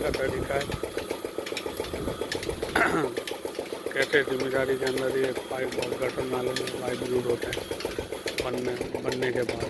का तरीका है। कैसे जिम्मेदारी के अंदर ये पाइप और गटर नाले में पाइप यूज होते हैं बनने के बाद।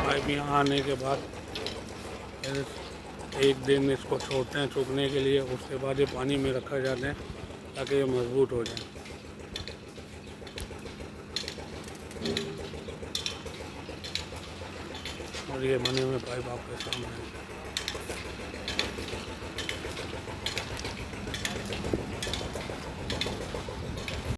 पाइप यहाँ आने के बाद फिर एक दिन इसको छोड़ते हैं सूखने के लिए, उसके बाद ये पानी में रखा जाते हैं ताकि ये मजबूत हो जाए। और ये बने हुए पाइप आपके सामने हैं।